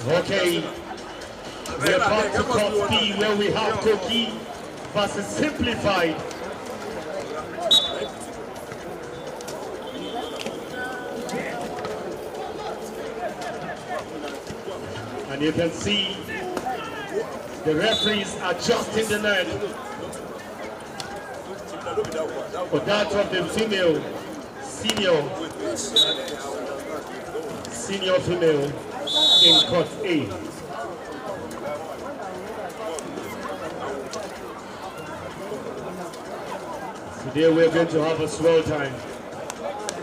Okay, we're back to court B where we have Kogi versus Simplified. And you can see the referees adjusting the net for that of the female senior female in court A. Today we're going to have a swell time.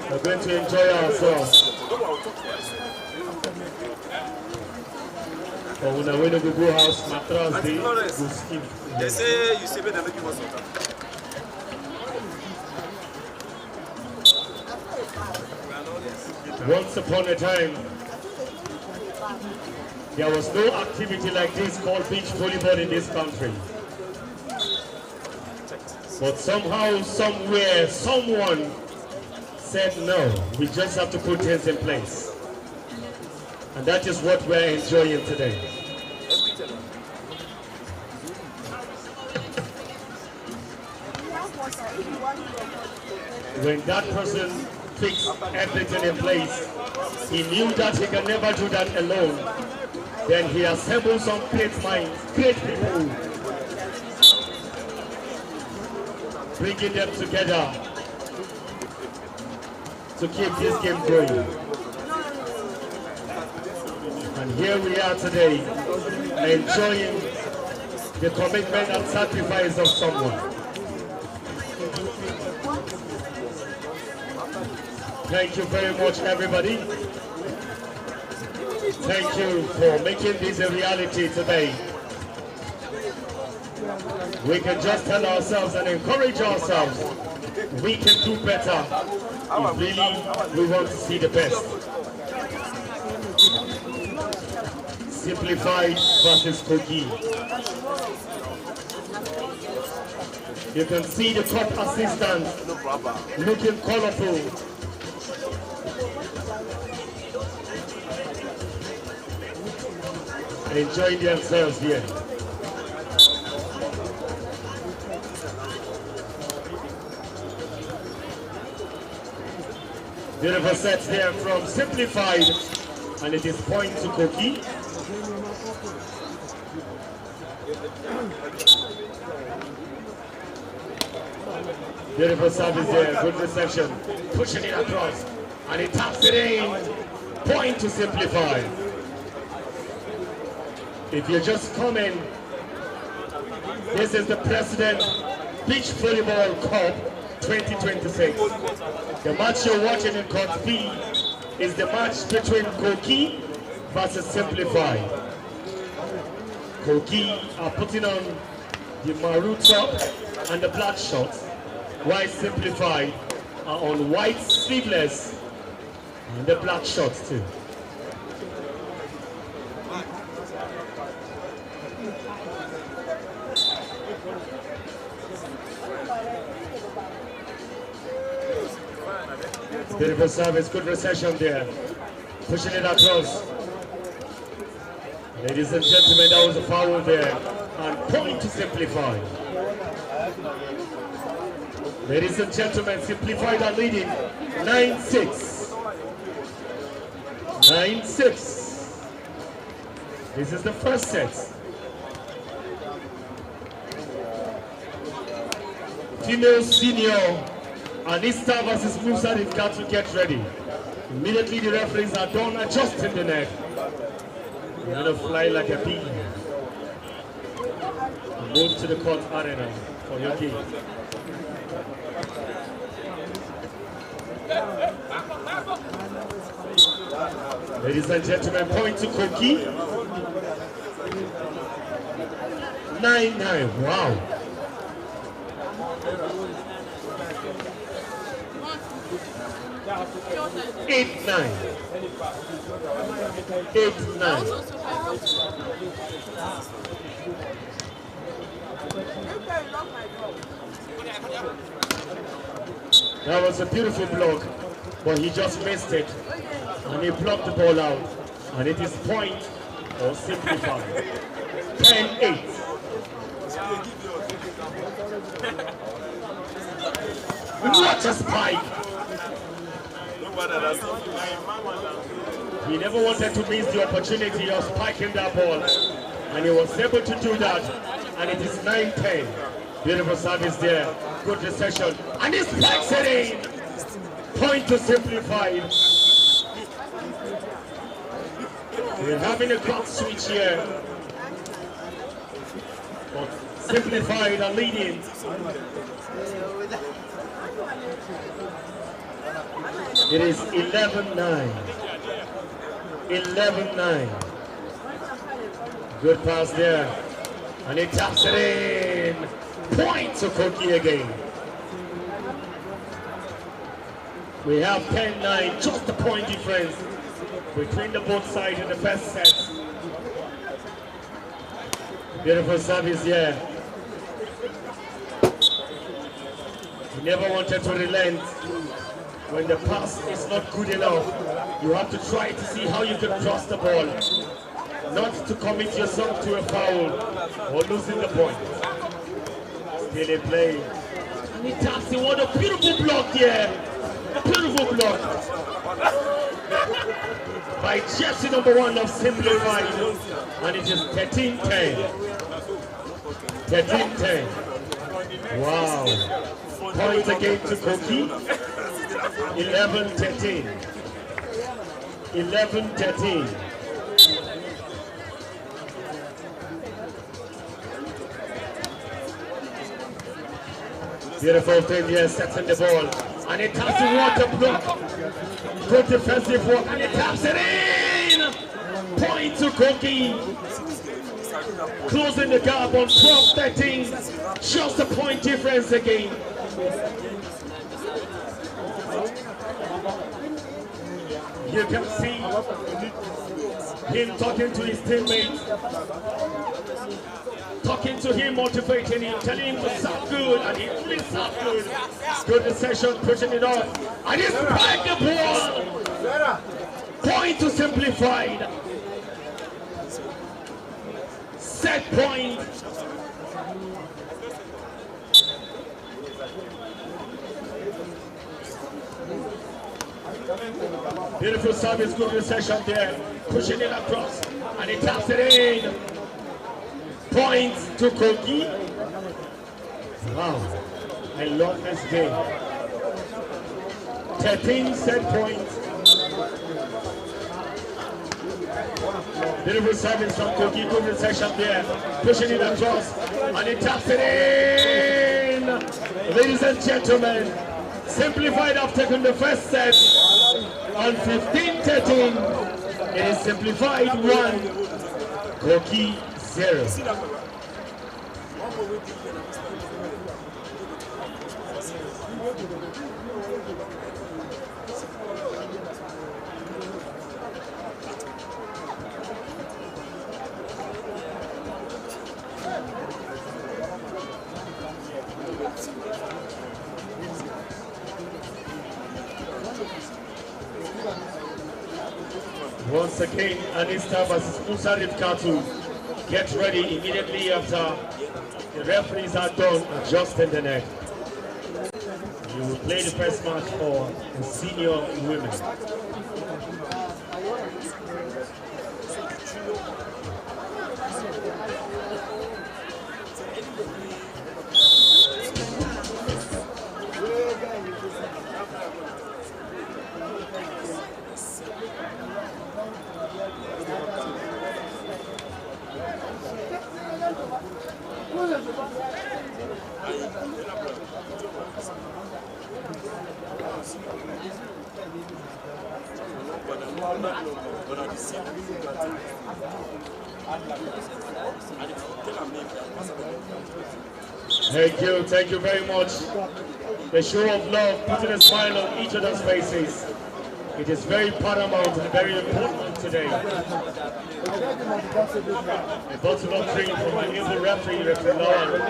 We're going to enjoy ourselves. On a win of the house, matras they say you see better than you Once upon a time, there was no activity like this called beach volleyball in this country. But somehow, somewhere, someone said no, we just have to put things in place. And that is what we're enjoying today. When that person fixed everything in place, he knew that he can never do that alone. Then he assembled some great minds, great people, bringing them together to keep this game going. And here we are today, enjoying the commitment and sacrifice of someone. Thank you very much, everybody. Thank you for making this a reality today. We can just tell ourselves and encourage ourselves we can do better if really we want to see the best. Simplified versus Kogi. You can see the court assistant looking colorful. Enjoying themselves here. Beautiful sets there from Simplified, and it is point to Kogi. Beautiful service there, good reception, pushing it across, and he taps it in. Point to Simplified. If you're just coming, this is the President Beach Volleyball Cup 2026. The match you're watching in Court B is the match between Kogi versus Simplified. Kogi are putting on the maroon top and the black shorts, while Simplified are on white sleeveless and the black shorts too. Beautiful service, good reception there. Pushing it across. Ladies and gentlemen, that was a foul there. And point to Simplified. Ladies and gentlemen, Simplified are leading 9-6. 9-6. This is the first set. Female senior Anista versus Musa, they've got to get ready. Immediately the referees are done adjusting the net. You're gonna fly like a bee. Move to the court arena for your game. Ladies and gentlemen, point to Kogi. 9-9. Wow. 8-9. 8-9. That was a beautiful block, but he just missed it. And he blocked the ball out. And it is point or Simplifier. 10-8. What a spike! He never wanted to miss the opportunity of spiking that ball. And he was able to do that. And it is 9-10. Beautiful service there. Good reception. And he spikes it in. Point to Simplified. We're having a clock switch here. But Simplified are leading. It is 11-9. 11-9. Good pass there. And he taps it in. Point to Kogi again. We have 10-9, just a point difference between the both sides in the first set. Beautiful service here. He never wanted to relent. When the pass is not good enough, you have to try to see how you can cross the ball. Not to commit yourself to a foul or losing the point. Still in play. And he taps it. What a beautiful block here. A beautiful block. By jersey number 1 of Simplified. And it is 13-10. 13-10. Wow. Point again to Kogi. 11-13. 11-13. Beautiful thing here, setting the ball. And it taps the water block. Good defensive work. And it taps it in. Point to Kogi. Closing the gap on 12-13. Just a point difference again. You can see him talking to his teammates, talking to him, motivating him, telling him to serve good, and he really served good. Good reception, pushing it off, and he's back the ball. Point to Simplified. Set point. Beautiful service, good reception there. Pushing it across. And he taps it in. Point to Kogi. Wow. I love this game. 13 set points. Beautiful service from Kogi, good reception there. Pushing it across. And he taps it in. Ladies and gentlemen, Simplified have taken the first set. On 15-13, it is Simplified 1, Kogi 0. Once again, Anista versus Musa Rifkatu. Get ready immediately after the referees are done adjusting the net. You will play the first match for the senior women. Thank you very much. The show of love, putting a smile on each other's faces. It is very paramount and very important today. A bottle of drink from my able referee, Lawal.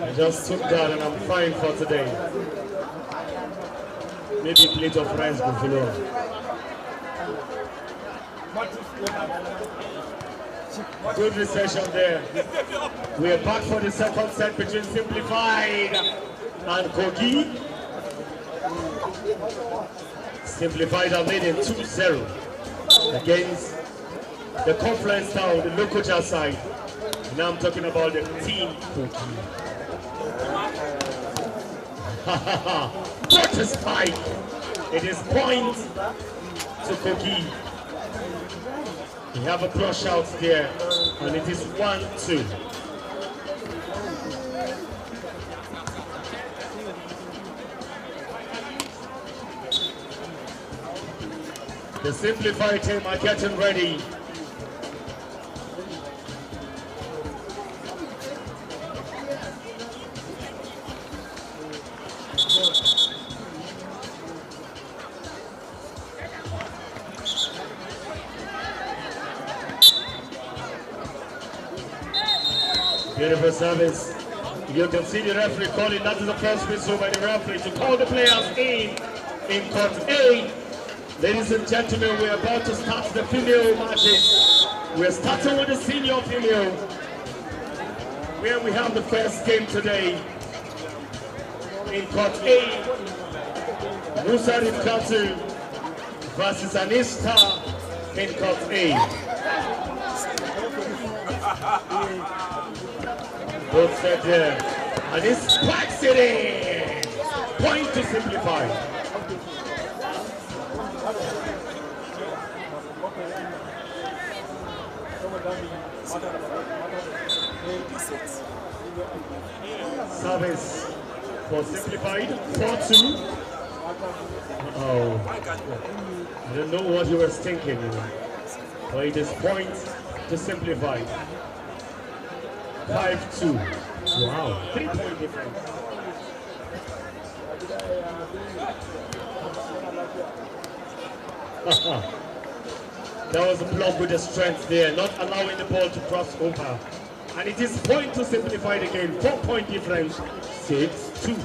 I just took that and I'm fine for today. maybe a plate of rice will follow. Good reception there. We are back for the second set between Simplified and Kogi. Simplified are leading 2-0 against the conference town, the local side. Now I'm talking about the team Kogi. What a spike! It is point to Kogi. We have a brush out there, and it is 1-2. The Simplified team are getting ready. Beautiful service. You can see the referee calling. That is the first whistle by the referee to call the players in court A. Ladies and gentlemen, we are about to start the female matches. We are starting with the senior female, where we have the first game today. In court A, Musa Rifkatu versus Anista in court A. Both set there, and this spikes it in. Point to Simplify. Service for Simplified, 4-2. Oh, I don't know what he was thinking, but it is point to Simplified. 5-2. Wow, 3-point difference. That was a block with the strength there, not allowing the ball to cross over. And it is point to Simplified again, 4-point difference, 6-2.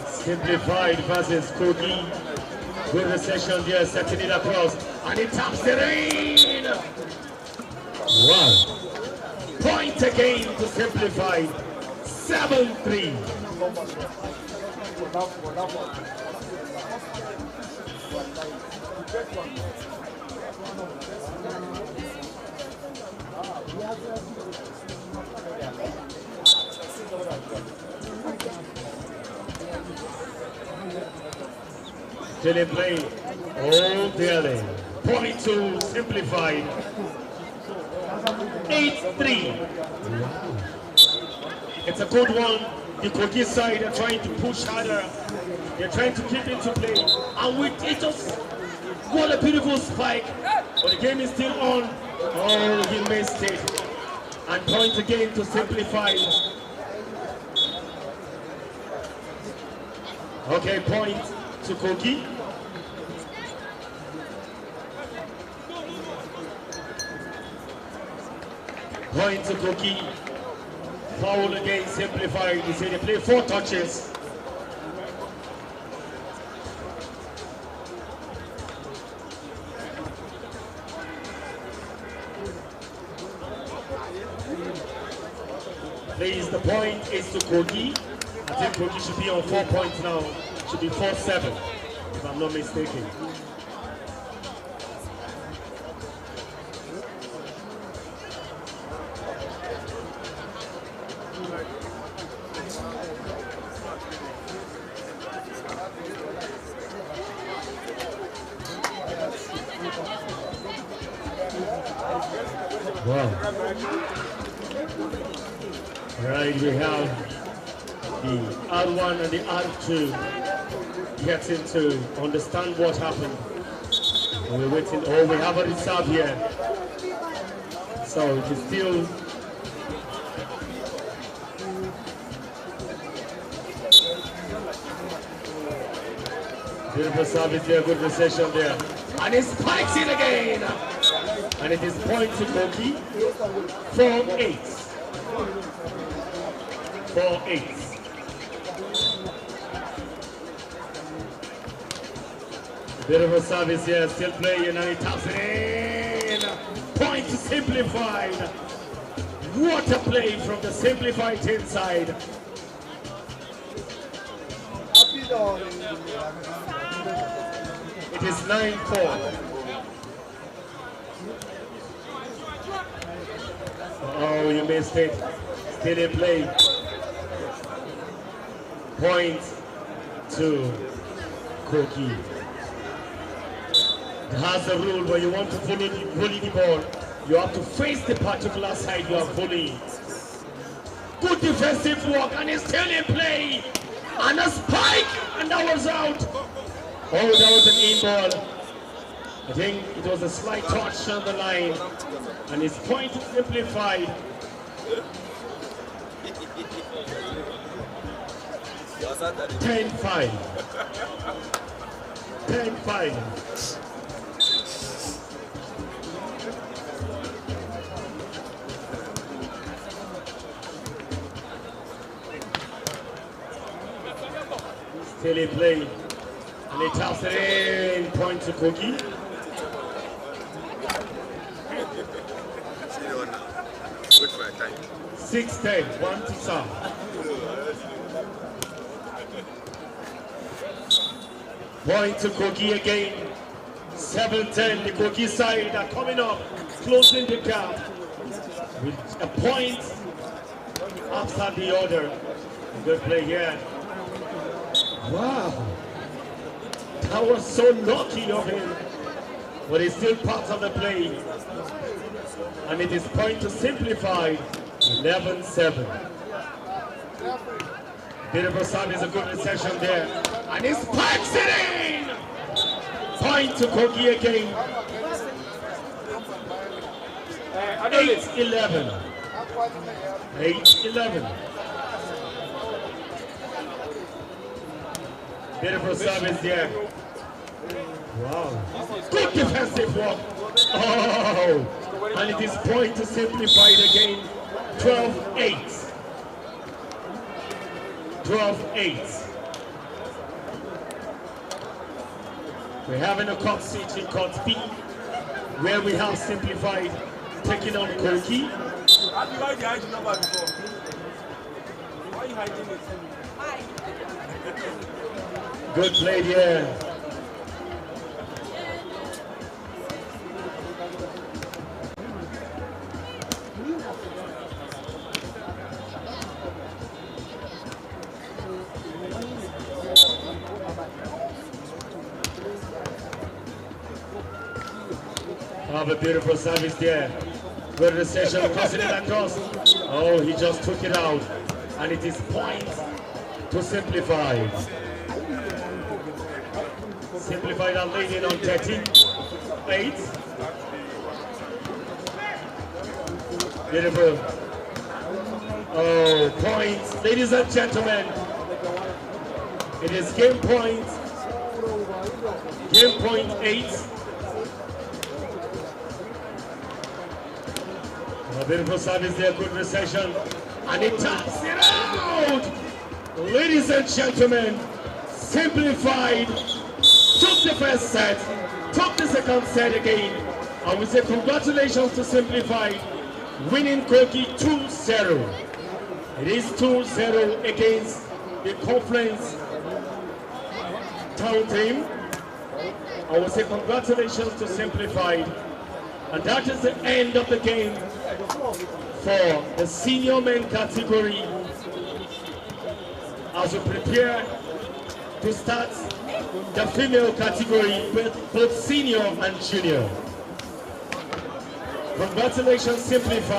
Simplified versus Kogi. Good reception there, setting it across, and it taps it in. Wow. Point again to Simplified. 7-3. Still in play. Oh, dearly. Point to Simplified. 8-3. It's a good one. The Kogi side are trying to push harder. They're trying to keep into play. And with it just, what a beautiful spike. But the game is still on. Oh, he missed it. And point again to Simplified. Okay, point to Kogi. Point to Kogi. Foul again, Simplified. You see they play 4 touches. Please, the point is to Kogi. I think Kogi should be on 4 points now. Should be 4-7, if I'm not mistaken. Wow. Right, we have the R1 and the R2 getting to understand what happened. We're waiting. Oh, we have a reserve here. So it is still Beautiful service there, good reception there. And he spikes it again. And it is point to Kogi. 4-8. 4-8. Beautiful service here, still playing, and he taps it in. Point to Simplified. What a play from the Simplified team side. It is 9-4. Oh, you missed it. Still in play. Point to Kogi. It has a rule where you want to volley the ball, you have to face the particular side you are volleying. Good defensive work, and it's still in play. And a spike, and that was out. Oh, that was an in ball. I think it was a slight touch on the line, and his point is Simplified. 10-5. 10-5. Still in play, and he taps it in. Point to Kogi. Good for a time. 6-10, 1 to serve. Point to Kogi again. 7-10. The Kogi side are coming up, closing the gap with a point after the other. Good play here. Wow, that was so lucky of him, but it's still part of the play, and it is point to Simplified. 11-7. Beautiful service, a good reception there, and he spikes it in. Point to Kogi again. 8-11. 8-11. Beautiful service there. Wow. Good defensive work. Oh, and it is point to Simplified again. 12-8. 12-8. We're having a court siege in Court B, where we have Simplified taking on Kogi. Why you hide the number before? Why are you hiding it? Good play here. Have a beautiful service there. Good reception, crossing it across. Oh, he just took it out. And it is point to Simplified. Simplified are leading on 13-8. Beautiful. Oh, points. Ladies and gentlemen, it is game point. Game point 8. A beautiful service there, good reception. And he taps it out. Ladies and gentlemen, Simplified took the first set, took the second set again, and we say congratulations to Simplified, winning Kogi 2-0. It is 2-0 against the conference town team. I will say congratulations to Simplified, and that is the end of the game for the senior men category as we prepare to start the female category with both senior and junior. Congratulations, Simplified.